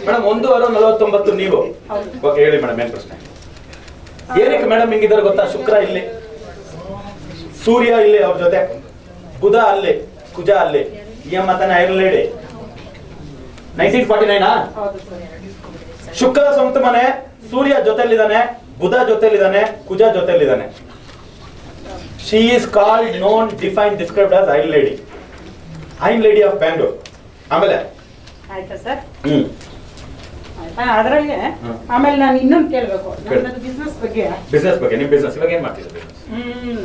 Madam 1:49 ನೀವು okay ಹೇಳಿ madam ಏನ್ ಪ್ರಶ್ನೆ ಏನಕ್ಕೆ ಮೇಡಮ್ ಹಿಂಗಿದ್ದಾರೆ ಗೊತ್ತಾ ಶುಕ್ರ ಇಲ್ಲಿ ಸೂರ್ಯ ಇಲ್ಲಿ ಅವ್ರ ಜೊತೆ ಬುಧ ಅಲ್ಲಿ ಕುಜ ಅಲ್ಲಿ ಮತನ ಐರ್ಲೇಡಿ 1949 ಶುಕ್ರ ಸ್ವಂತ ಮನೆ ಸೂರ್ಯ ಜೊತೆಲಿದ್ದಾನೆ ಬುಧ ಜೊತೆಲಿದ್ದಾನೆ ಕುಜ ಜೊತೆಲಿದ್ದಾನೆ she is called known define described as iron lady of Bangalore ಆಮೇಲೆ ಆಯ್ತಾ ಸರ್ ಅದರಲ್ಲಿ ಆಮೇಲೆ ನಾನು ಇನ್ನೊಂದು ಕೇಳಬೇಕು ಬಿಸ್ನೆಸ್ ಬಗ್ಗೆ ನಿಮ್ ಬಿಸ್ನೆಸ್ ಇವಾಗ ಏನ್ ಮಾಡ್ತಿದ್ದೀರಿ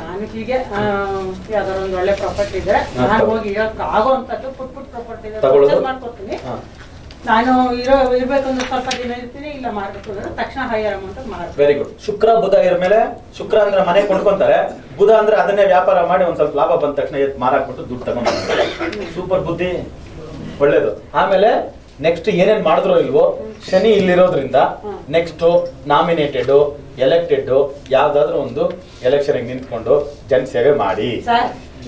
ನಾನು ಹೀಗೆ ಯಾವ್ದಾದ್ರು ಒಂದು ಒಳ್ಳೆ ಪ್ರಾಪರ್ಟಿ ಇದೆ ನಾನು ಹೋಗಿ ಆಗೋಂಥದ್ದು ಪುಟ್ ಪ್ರಾಪರ್ಟಿ ಇದೆ ಮಾಡ್ಕೊಡ್ತೀನಿ ನಾನು ಇರ್ಬೇಕಂದ್ರೆ ಸ್ವಲ್ಪ ದಿನ ಇರ್ತೀನಿ ಇಲ್ಲ ಮಾಡ್ಬೇಕು ಅಂದ್ರೆ ತಕ್ಷಣ ಹೈಯರ್ ಅಮೌಂಟ್ ಮಾಡ್ತೀನಿ ವೆರಿ ಗುಡ್ ಶುಕ್ರ ಬುಧ ಇರ ಮೇಲೆ ಶುಕ್ರ ಅಂದ್ರೆ ಮನೆ ಕೊಂಡ್ಕೊಂತಾರೆ ಬುಧ ಅಂದ್ರೆ ಅದನ್ನೇ ವ್ಯಾಪಾರ ಮಾಡಿ ಒಂದ್ ಸ್ವಲ್ಪ ಲಾಭ ಬಂದ ತಕ್ಷಣ ಮಾರಾಕ್ಬಿಟ್ಟು ದುಡ್ಡು ತಗೊಂಡು ಸೂಪರ್ ಬುದ್ಧಿ ಒಳ್ಳೇದು ಆಮೇಲೆ ನೆಕ್ಸ್ಟ್ ಏನೇನ್ ಮಾಡಿದ್ರು ಇಲ್ವೋ ಶನಿ ಇಲ್ಲಿರೋದ್ರಿಂದ ನೆಕ್ಸ್ಟ್ ನಾಮಿನೇಟೆಡ್ ಎಲೆಕ್ಟೆಡ್ ಯಾವ್ದಾದ್ರು ಒಂದು ಎಲೆಕ್ಷನ್ ನಿಂತ್ಕೊಂಡು ಜನ ಸೇವೆ ಮಾಡಿ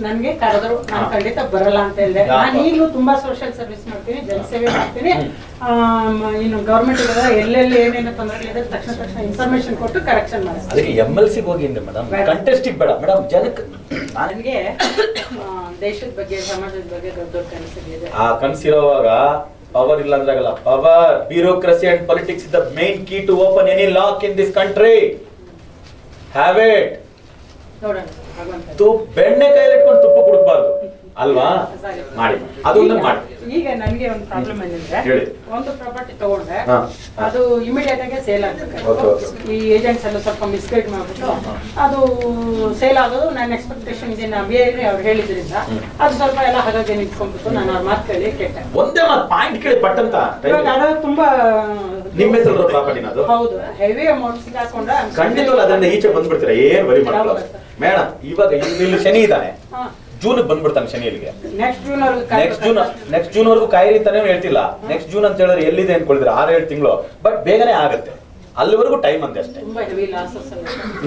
ನನ್ಗೆ ಕರೆದ್ರು ನಾನು ಖಂಡಿತ ಬರಲ್ಲ ಅಂತ ಹೇಳಿದೆ ನಾನು ಈಗಲೂ ತುಂಬಾ ಸೋಷಿಯಲ್ ಸರ್ವಿಸ್ ಮಾಡ್ತೀನಿ ಜನಸೇವೆ ಮಾಡ್ತೀನಿ ಇನ್ನು ಗವರ್ಮೆಂಟ್ ಎಲ್ಲೆಲ್ಲಿ ಏನೇನು ತೊಂದರೆ ತಕ್ಷಣ ಇನ್ಫಾರ್ಮೇಶನ್ ಕೊಟ್ಟು ಕರೆಕ್ಷನ್ ಮಾಡ್ತೀನಿ ಅದಕ್ಕೆ MLC ಹೋಗಿ ಮೇಡಮ್ ಕಂಟೆಸ್ಟಿಗೆ ಬೇಡ ಮೇಡಮ್ ಜನಕ್ಕೆ ನನಗೆ ದೇಶದ ಬಗ್ಗೆ ಸಮಾಜದ ಬಗ್ಗೆ ದೊಡ್ಡ ಕನಸಿದೆ ಆ ಕನಸಿರುವಾಗ ಪವರ್ ಇಲ್ಲ ಅಂದ್ರಾಗಲ್ಲ power bureaucracy and politics is the main key to open any lock in this country have it ಬೆಣ್ಣೆ ಕೈಯಲ್ಲಿ ಇಟ್ಕೊಂಡು ತುಪ್ಪ ಕುಡಿಸಬಾರ್ದು ಅಲ್ವಾ ಮಾಡಿ ಅದೊಂದು ಮಾಡಿ ಈಗ ನನಗೆ ಒಂದು ಪ್ರಾಬ್ಲಮ್ ಏನಿದೆ ಒಂದು ಪ್ರಾಪರ್ಟಿ ತಗೊಂಡೆ ಅದು ಇಮಿಡಿಯೇಟ್ ಆಗಿ ಸೇಲ್ ಆಗ್ಬೇಕು ಈ ಏಜೆಂಟ್ಸ್ ಎಲ್ಲ ಸ್ವಲ್ಪ ಮಿಸ್ಗೈಡ್ ಮಾಡ್ಬಿಟ್ಟು ಅದು ಸೇಲ್ ಆಗೋದು ನನ್ನ ಎಕ್ಸ್ಪೆಕ್ಟೇಷನ್ ಇದೆ ಬೇರೆ ಅವ್ರು ಹೇಳಿದ್ರಿಂದ ಅದು ಸ್ವಲ್ಪ ಎಲ್ಲ ಹಾಗಾಗಿ ನಿಂತ್ಕೊಂಡ್ಬಿಟ್ಟು ನಾನು ಅವ್ರ ಮಾತು ಕೇಳಿ ಕೆಟ್ಟೆ ಒಂದೇ ಮಾತು ಪಾಯಿಂಟ್ ಕೇಳಿ ಪಟ್ಟಂತ ಅದು ತುಂಬಾ ನಿಮ್ಮ ಹೆಸರು ಪ್ರಾಪರ್ಟಿನ ಅದು ಹೌದು ಹೆವಿ ಅಮೌಂಟ್ಸ್ ಹಾಕೊಂಡ ಖಂಡಿತವಲ್ಲ ಅದರಿಂದ ಈಚೆ ಬಂದ್ಬಿಡ್ತೀರಾ ಏನ್ ವರಿ ಮಾಡಲ್ಲ ಮೇಡಮ್ ಇವಾಗ ಇಲ್ಲಿ ಶನಿ ಇದ್ದಾನೆ ಜೂನ್ ಬಂದ್ಬಿಡ್ತಾನೆ ಶನಿ ಇಲ್ಲಿಗೆ ನೆಕ್ಸ್ಟ್ ಜೂನ್ ವರ್ಗು ಕಾಯಿರಿ ಅಂತಾನೆ ಹೇಳ್ತಿಲ್ಲ ನೆಕ್ಸ್ಟ್ ಜೂನ್ ಅಂತ ಹೇಳಿದ್ರೆ ಎಲ್ಲಿದೆ ಅನ್ಕೊಳ್ತೀರಾ 6-7 ತಿಂಗಳು ಬಟ್ ಬೇಗನೆ ಆಗುತ್ತೆ ಅಲ್ಲಿವರೆಗೂ ಟೈಮ್ ಅಂತೆ ಅಷ್ಟೇ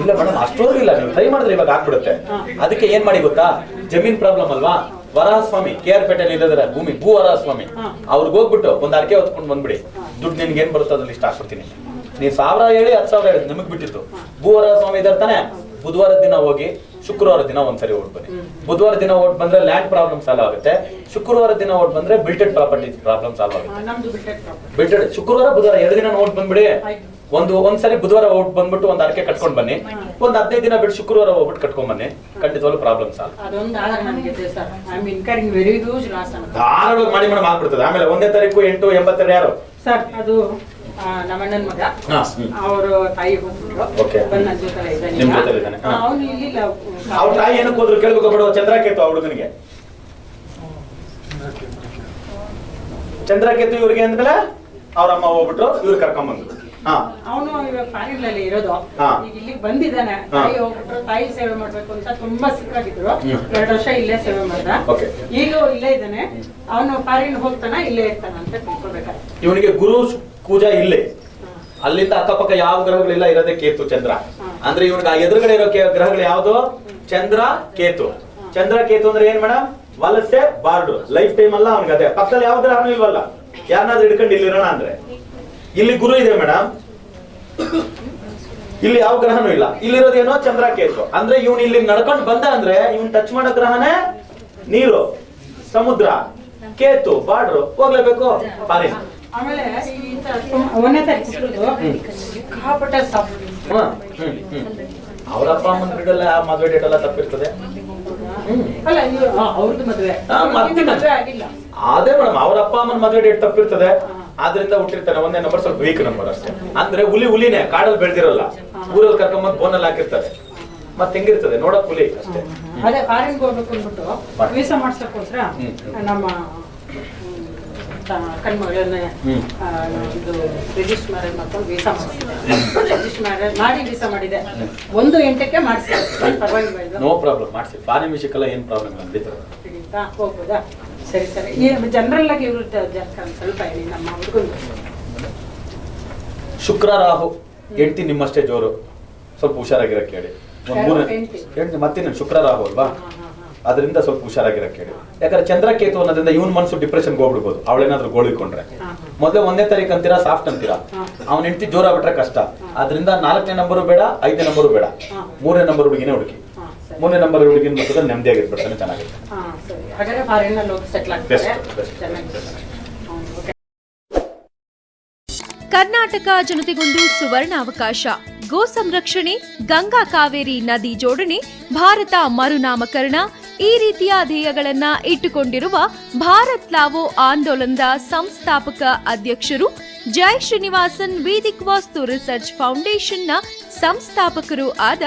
ಇಲ್ಲ ಮೇಡಮ್ ಅಷ್ಟೊಂದು ಇಲ್ಲ ನೀವು ಟ್ರೈ ಮಾಡಿದ್ರೆ ಇವಾಗ ಆಗ್ಬಿಡುತ್ತೆ ಅದಕ್ಕೆ ಏನ್ ಮಾಡಿ ಗೊತ್ತಾ ಜಮೀನ್ ಪ್ರಾಬ್ಲಮ್ ಅಲ್ವಾ ವರಹಸ್ವಾಮಿ KR ಪೇಟೆಯಲ್ಲಿ ಇಲ್ಲದ್ರ ಭೂಮಿ ಭೂ ವರಹಸ್ವಾಮಿ ಅವ್ರಿಗೆ ಹೋಗ್ಬಿಟ್ಟು ಒಂದ್ ಅರ್ಕೆ ಹೊತ್ಕೊಂಡು ಬಂದ್ಬಿಡಿ ದುಡ್ಡು ನಿನ್ಗೆ ಏನ್ ಬರುತ್ತೋ ಅದ್ರಲ್ಲಿ ಇಷ್ಟ ಹಾಕ್ಬಿಡ್ತೀನಿ ನೀವು 1000 ಹೇಳಿ 10,000 ಹೇಳಿ ನಿಮಗ್ ಬಿಟ್ಟಿತ್ತು ಭೂ ವರಹಸ್ವಾಮಿ ಇದಾರೆ ತಾನೆ ಬುಧವಾರ ದಿನ ಹೋಗಿ ಶುಕ್ರವಾರ ದಿನ ಒಂದ್ಸರಿ ಓಟ್ ಬನ್ನಿ ಬುಧವಾರ ದಿನ ಓಟ್ ಬಂದ್ರೆ ಲ್ಯಾಂಡ್ ಪ್ರಾಬ್ಲಮ್ ಸಾಲ್ವ್ ಆಗುತ್ತೆ ಶುಕ್ರವಾರ ದಿನ ಓಟ್ ಬಂದ್ರೆ ಬಿಲ್ಟೆಡ್ ಪ್ರಾಪರ್ಟಿ ಪ್ರಾಬ್ಲಮ್ ಸಾಲ್ವ್ ಆಗುತ್ತೆ ಬಿಲ್ಟೆಡ್ ಶುಕ್ರವಾರ ಬುಧವಾರ 2 ದಿನ ಓಟ್ ಬಂದ್ಬಿಡಿ ಒಂದ್ಸರಿ ಬುಧವಾರ ಓಟ್ ಬಂದ್ಬಿಟ್ಟು ಒಂದ್ ಅರ್ಕೆ ಕಟ್ಕೊಂಡ್ ಬನ್ನಿ ಒಂದ್ 15 ದಿನ ಬಿಟ್ಟು ಶುಕ್ರವಾರ ಹೋಗ್ಬಿಟ್ಟು ಕಟ್ಕೊಂಡ್ ಬನ್ನಿ ಖಂಡಿತವಾಗ್ಲೂ ಪ್ರಾಬ್ಲಮ್ ಸಾಲ್ವ್ ಧಾರಾಳವಾಗಿ ಮಾಡಿ ಮೇಡಮ್ ಆಗ್ಬಿಡ್ತದೆ ಆಮೇಲೆ 1ನೇ ತಾರೀಕು 8/82 ಯಾರು ಸರ್ ಅದು ನಮ್ಮಣ್ಣನ ಮಗ ಅವರು ತಾಯಿ ಹೋಗ್ಬಿಟ್ರು ನನ್ನ ಜೊತೆ ಇದ್ದಾನೆ ಅವನು ಇಲ್ಲಿಲ್ಲ ಅವ್ರ ತಾಯಿ ಏನಕ್ಕೆ ಹೋದ್ರು ಕೇಳ್ಬೇಕು ಬಿಡು ಚಂದ್ರಕೇತು ಆ ಹುಡುಗನಿಗೆ ಚಂದ್ರಕೇತು ಇವ್ರಿಗೆ ಅಂದ್ಮೇಲೆ ಅವ್ರ ಅಮ್ಮ ಹೋಗ್ಬಿಟ್ರು ಇವ್ರು ಕರ್ಕೊಂಡ್ಬಂದ್ರು ಅವನು ಇವಾಗ ಫಾರಿನ್ ಅಲ್ಲಿ ಇರೋದು ಈಗ ಇಲ್ಲಿಗೆ ಬಂದಿದ್ದಾನೆ ತಾಯಿ ಹೋಗ್ಬಿಟ್ರು ತಾಯಿ ಸೇವೆ ಮಾಡ್ಬೇಕು ಅಂತ ತುಂಬಾ ಸಿಕ್ಕಾಗಿದ್ರು 2 ವರ್ಷ ಇಲ್ಲೇ ಸೇವೆ ಮಾಡ್ದ ಈಗ ಇಲ್ಲೇ ಇದ್ದಾನೆ ಅವನು ಫಾರಿನ್ ಹೋಗ್ತಾನ ಇಲ್ಲೇ ಇರ್ತಾನ ಅಂತ ತಿಳ್ಕೊಬೇಕಾಯ್ತು ಇವನಿಗೆ ಗುರು ಪೂಜಾ ಇಲ್ಲೇ ಅಲ್ಲಿಂದ ಅಕ್ಕಪಕ್ಕ ಯಾವ ಗ್ರಹಗಳಿಲ್ಲ ಇರೋದೇ ಕೇತು ಚಂದ್ರ ಅಂದ್ರೆ ಇವನಿಗೆ ಎದುರುಗಡೆ ಇರೋ ಗ್ರಹಗಳು ಯಾವ್ದು ಚಂದ್ರ ಕೇತು ಅಂದ್ರೆ ಏನ್ ಮೇಡಮ್ ವಲಸೆ ಬಾರ್ಡು ಲೈಫ್ ಟೈಮ್ ಅಲ್ಲ ಅವ್ನಿಗೆ ಅದೇ ಪಕ್ಕದಲ್ಲಿ ಯಾವ ಗ್ರಹನೂ ಇಲ್ವಲ್ಲ ಯಾರನ್ನಾದ್ರೂ ಹಿಡ್ಕೊಂಡು ಇಲ್ಲಿರೋಣ ಅಂದ್ರೆ ಇಲ್ಲಿ ಗುರು ಇದೆ ಮೇಡಮ್ ಇಲ್ಲಿ ಯಾವ ಗ್ರಹನೂ ಇಲ್ಲ ಇಲ್ಲಿರೋದೇನೋ ಚಂದ್ರ ಕೇತು ಅಂದ್ರೆ ಇವ್ನು ಇಲ್ಲಿ ನಡ್ಕೊಂಡು ಬಂದ ಅಂದ್ರೆ ಇವ್ನು ಟಚ್ ಮಾಡೋ ಗ್ರಹನೇ ನೀರು ಸಮುದ್ರ ಕೇತು ಬಾರ್ಡ್ರು ಹೋಗ್ಲೇಬೇಕು ಫಾರಿನ್ ಆಮೇಲೆ 1ನೇ ತಾರೀಕು ಸಿಕ್ಕಾಪಟ್ಟೆ ಅವ್ರ ಅಪ್ಪ ಅಮ್ಮನ ಬಿಡಲ್ಲ ಮದುವೆ ಡೇಟ್ ಎಲ್ಲ ತಪ್ಪಿರ್ತದೆ ಅಲ್ಲ ಅವ್ರದ್ದು ಮದುವೆ ಆಗಿಲ್ಲ ಅದೇ ಮೇಡಮ್ ಅವ್ರ ಅಪ್ಪ ಅಮ್ಮನ ಮದುವೆ ಡೇಟ್ ತಪ್ಪಿರ್ತದೆ ಆದ್ರಿಂದ ಹುಟ್ಟಿರ್ತಾನೆ 1ನೇ ನಂಬರ್ ಸ್ವಲ್ಪ ವೀಕ್ ನಂಬರ್ ಅಷ್ಟೇ ಅಂದ್ರೆ ಹುಲಿನೇ ಕಾಡಲ್ಲಿ ಬೆಳ್ದಿರಲ್ಲ ಊರಲ್ಲಿ ಕರ್ಕೊಂಬಂದ್ ಬೋನಲ್ಲಿ ಹಾಕಿರ್ತಾರೆ ಮತ್ತೆ ಹೆಂಗಿರ್ತದೆ ನೋಡಕ್ ಹುಲಿ ಅಷ್ಟೇ ಅದೇ ಫಾರಿನ್ಗೆ ಹೋಗ್ಬೇಕು ಅಂದ್ಬಿಟ್ಟು ವೀಸಾ ಮಾಡ್ಸಕ್ಕೋಸ್ಕರ ನಮ್ಮ ಕಣ್ಮಗಳನ್ನ ಇದು ರಿಜಿಸ್ಟರ್ ಮ್ಯಾರೇಜ್ ಮಾಡ್ಕೊಂಡು ವೀಸಾ ರಿಜಿಸ್ಟರ್ ಮ್ಯಾರೇಜ್ ಮಾಡಿ ವೀಸಾ ಮಾಡಿದೆ 1 ಗಂಟೆಗೆ ಮಾಡಿಸಿ ಪರವಾಗಿಲ್ಲ ನೋ ಪ್ರಾಬ್ಲಮ್ ಮಾಡಿಸಿ ಫಾರಿನ್ ವಿಷಯಕ್ಕೆಲ್ಲ ಏನ್ ಪ್ರಾಬ್ಲಮ್ ಇಲ್ಲ ಹೋಗ್ಬೋದಾ ಸರಿ ಈ ಜನರಲ್ ಆಗಿ ಇವರು ಸ್ವಲ್ಪ ಹೇಳಿ ನಮ್ಮ ಹುಡುಗರು ಶುಕ್ರ ರಾಹು ಹೆಂಡತಿ ನಿಮ್ಮಷ್ಟೇ ಜೋರು ಸ್ವಲ್ಪ ಹುಷಾರಾಗಿರಕ್ಕೆ ಹೇಳಿ ಹೆಂಡತಿ ಮತ್ತೆ ಶುಕ್ರ ರಾಹು ಅಲ್ವಾ ಅದರಿಂದ ಸ್ವಲ್ಪ ಹುಷಾರಾಗಿರಕ್ಕೆ ಹೇಳಿ. ಯಾಕಂದ್ರೆ ಚಂದ್ರಕೇತು ಅನ್ನೋದ್ರಿಂದ ಇವನ್ ಮನಸ್ಸು ಡಿಪ್ರೆಷನ್ಗೆ ಹೋಗ್ಬಿಡ್ಬೋದು ಅವಳೇನಾದ್ರೂ ಗೋಳಿಕೊಂಡ್ರೆ. ಮೊದಲೇ 1ನೇ ತಾರೀಕು ಅಂತೀರಾ ಸಾಫ್ಟ್ ಅಂತೀರಾ, ಅವ್ನ ಹೆಂಡತಿ ಜೋರ ಬಿಟ್ರೆ ಕಷ್ಟ. ಅದರಿಂದ 4ನೇ ನಂಬರು ಬೇಡ, 5ನೇ ನಂಬರು ಬೇಡ, 3ನೇ ನಂಬರ್ ಹುಡುಗಿನೇ ಹುಡುಕಿ. 3ನೇ ನಂಬರ್ ಹುಡುಗಿನ ಮಕ್ಕಳು ನೆಮ್ಮದಿಯಾಗಿರ್ಬಿಡ್ತಾನೆ, ಚೆನ್ನಾಗಿರ್ತಾನೆ. ಕರ್ನಾಟಕ ಜನತೆಗೊಂದು ಸುವರ್ಣ ಅವಕಾಶ. ಗೋ ಸಂರಕ್ಷಣೆ, ಗಂಗಾ ಕಾವೇರಿ ನದಿ ಜೋಡಣೆ, ಭಾರತ ಮರುನಾಮಕರಣ ಈ ರೀತಿಯ ಧ್ಯೇಯಗಳನ್ನ ಇಟ್ಟುಕೊಂಡಿರುವ ಭಾರತ್ ಲಾವೋ ಆಂದೋಲನದ ಸಂಸ್ಥಾಪಕ ಅಧ್ಯಕ್ಷರು, ಜೈ ಶ್ರೀನಿವಾಸನ್ ವೇದಿಕ್ ವಾಸ್ತು ರಿಸರ್ಚ್ ಫೌಂಡೇಶನ್ನ ಸಂಸ್ಥಾಪಕರು ಆದ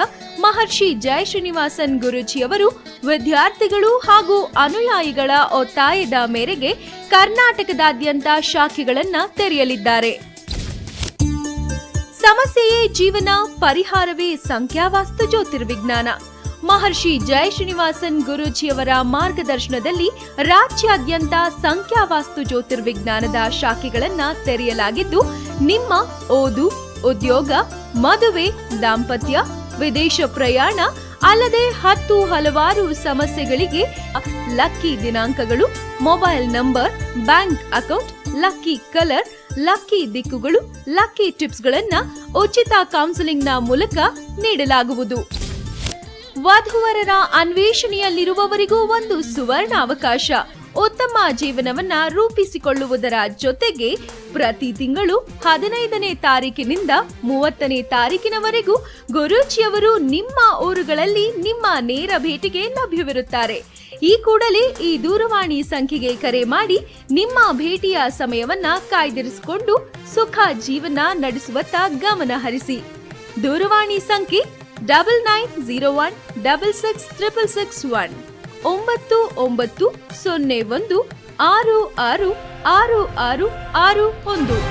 ಮಹರ್ಷಿ ಜೈ ಶ್ರೀನಿವಾಸನ್ ಗುರೂಜಿಯವರು ವಿದ್ಯಾರ್ಥಿಗಳು ಹಾಗೂ ಅನುಯಾಯಿಗಳ ಒತ್ತಾಯದ ಮೇರೆಗೆ ಕರ್ನಾಟಕದಾದ್ಯಂತ ಶಾಖೆಗಳನ್ನ ತೆರೆಯಲಿದ್ದಾರೆ. ಸಮಸ್ಯೆಯೇ ಜೀವನ, ಪರಿಹಾರವೇ ಸಂಖ್ಯಾವಾಸ್ತು ಜ್ಯೋತಿರ್ವಿಜ್ಞಾನ. ಮಹರ್ಷಿ ಜೈ ಶ್ರೀನಿವಾಸನ್ ಗುರೂಜಿಯವರ ಮಾರ್ಗದರ್ಶನದಲ್ಲಿ ರಾಜ್ಯಾದ್ಯಂತ ಸಂಖ್ಯಾವಾಸ್ತು ಜ್ಯೋತಿರ್ವಿಜ್ಞಾನದ ಶಾಖೆಗಳನ್ನ ತೆರೆಯಲಾಗಿದ್ದು, ನಿಮ್ಮ ಓದು, ಉದ್ಯೋಗ, ಮದುವೆ, ದಾಂಪತ್ಯ, ವಿದೇಶ ಪ್ರಯಾಣ ಅಲ್ಲದೆ 10 ಹಲವಾರು ಸಮಸ್ಯೆಗಳಿಗೆ ಲಕ್ಕಿ ದಿನಾಂಕಗಳು, mobile number, bank account, lucky colour, lucky ದಿಕ್ಕುಗಳು, ಲಕ್ಕಿ ಟಿಪ್ಸ್ಗಳನ್ನ ಉಚಿತ ಕೌನ್ಸೆಲಿಂಗ್ನ ಮೂಲಕ ನೀಡಲಾಗುವುದು. ವಧುವರರ ಅನ್ವೇಷಣೆಯಲ್ಲಿರುವವರಿಗೂ ಒಂದು ಸುವರ್ಣ ಅವಕಾಶ. ಉತ್ತಮ ಜೀವನವನ್ನ ರೂಪಿಸಿಕೊಳ್ಳುವುದರ ಜೊತೆಗೆ ಪ್ರತಿ ತಿಂಗಳು 15ನೇ ತಾರೀಕಿನಿಂದ 30ನೇ ತಾರೀಕಿನವರೆಗೂ ಗುರೂಜಿಯವರು ನಿಮ್ಮ ಊರುಗಳಲ್ಲಿ ನಿಮ್ಮ ನೇರ ಭೇಟಿಗೆ ಲಭ್ಯವಿರುತ್ತಾರೆ. ಈ ಕೂಡಲೇ ಈ ದೂರವಾಣಿ ಸಂಖ್ಯೆಗೆ ಕರೆ ಮಾಡಿ ನಿಮ್ಮ ಭೇಟಿಯ ಸಮಯವನ್ನ ಕಾಯ್ದಿರಿಸಿಕೊಂಡು ಸುಖ ಜೀವನ ನಡೆಸುವತ್ತ ಗಮನ ಹರಿಸಿ. ದೂರವಾಣಿ ಸಂಖ್ಯೆ 9901666661 9901666661.